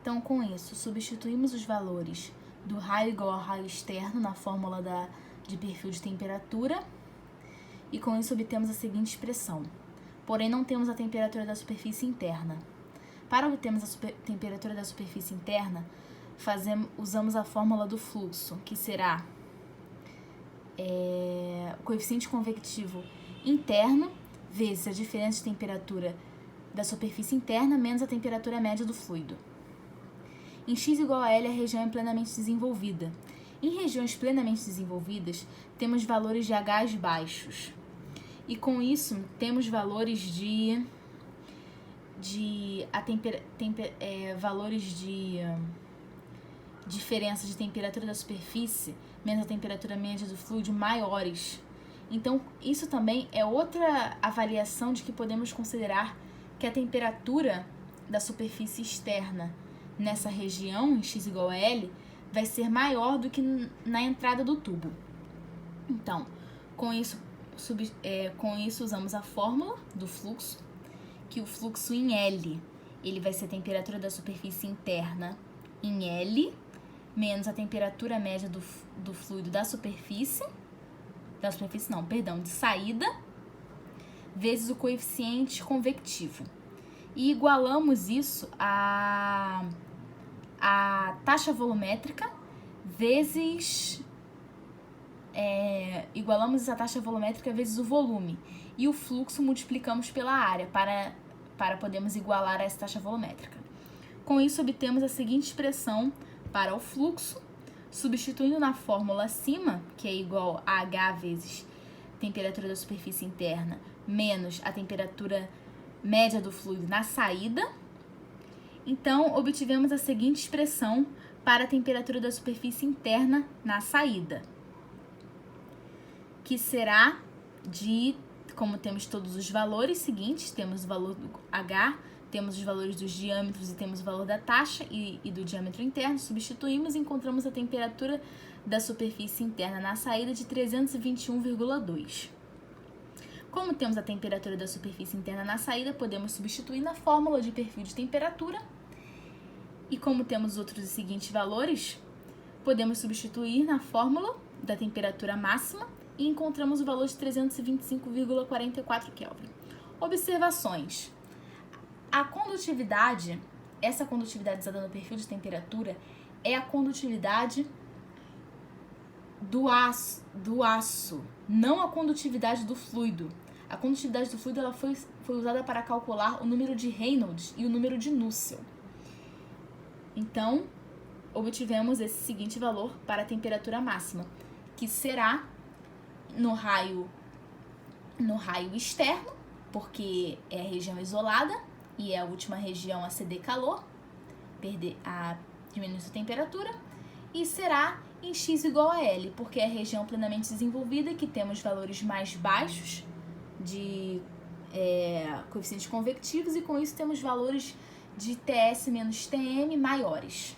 Então, com isso, substituímos os valores do raio igual ao raio externo na fórmula de perfil de temperatura e com isso obtemos a seguinte expressão. Porém, não temos a temperatura da superfície interna. Para obtermos a temperatura da superfície interna, usamos a fórmula do fluxo, que será o coeficiente convectivo interno vezes a diferença de temperatura da superfície interna menos a temperatura média do fluido. Em x igual a L, a região é plenamente desenvolvida. Em regiões plenamente desenvolvidas, temos valores de H baixos. E com isso, temos valores valores de diferença de temperatura da superfície menos a temperatura média do fluido maiores. Então, isso também é outra avaliação de que podemos considerar que a temperatura da superfície externa nessa região, em x igual a L, vai ser maior do que na entrada do tubo. Então, com isso usamos a fórmula do fluxo, que o fluxo em L, ele vai ser a temperatura da superfície interna em L, menos a temperatura média do fluido de saída, vezes o coeficiente convectivo. E igualamos isso a taxa volumétrica vezes o volume. E o fluxo multiplicamos pela área para podermos igualar a essa taxa volumétrica. Com isso, obtemos a seguinte expressão para o fluxo, substituindo na fórmula acima, que é igual a H vezes temperatura da superfície interna menos a temperatura média do fluido na saída. Então, obtivemos a seguinte expressão para a temperatura da superfície interna na saída, que será como temos todos os valores seguintes, temos o valor do H, temos os valores dos diâmetros e temos o valor da taxa e do diâmetro interno, substituímos e encontramos a temperatura da superfície interna na saída de 321,2. Como temos a temperatura da superfície interna na saída, podemos substituir na fórmula de perfil de temperatura. E como temos outros seguintes valores, podemos substituir na fórmula da temperatura máxima e encontramos o valor de 325,44 Kelvin. Observações. A condutividade, essa condutividade usada no perfil de temperatura, é a condutividade do aço, não a condutividade do fluido. A condutividade do fluido ela foi usada para calcular o número de Reynolds e o número de Nusselt. Então, obtivemos esse seguinte valor para a temperatura máxima, que será no raio externo, porque é a região isolada e é a última região a ceder calor, diminuir sua temperatura, e será em x igual a L, porque é a região plenamente desenvolvida que temos valores mais baixos de coeficientes convectivos e com isso temos valores de TS menos TM maiores.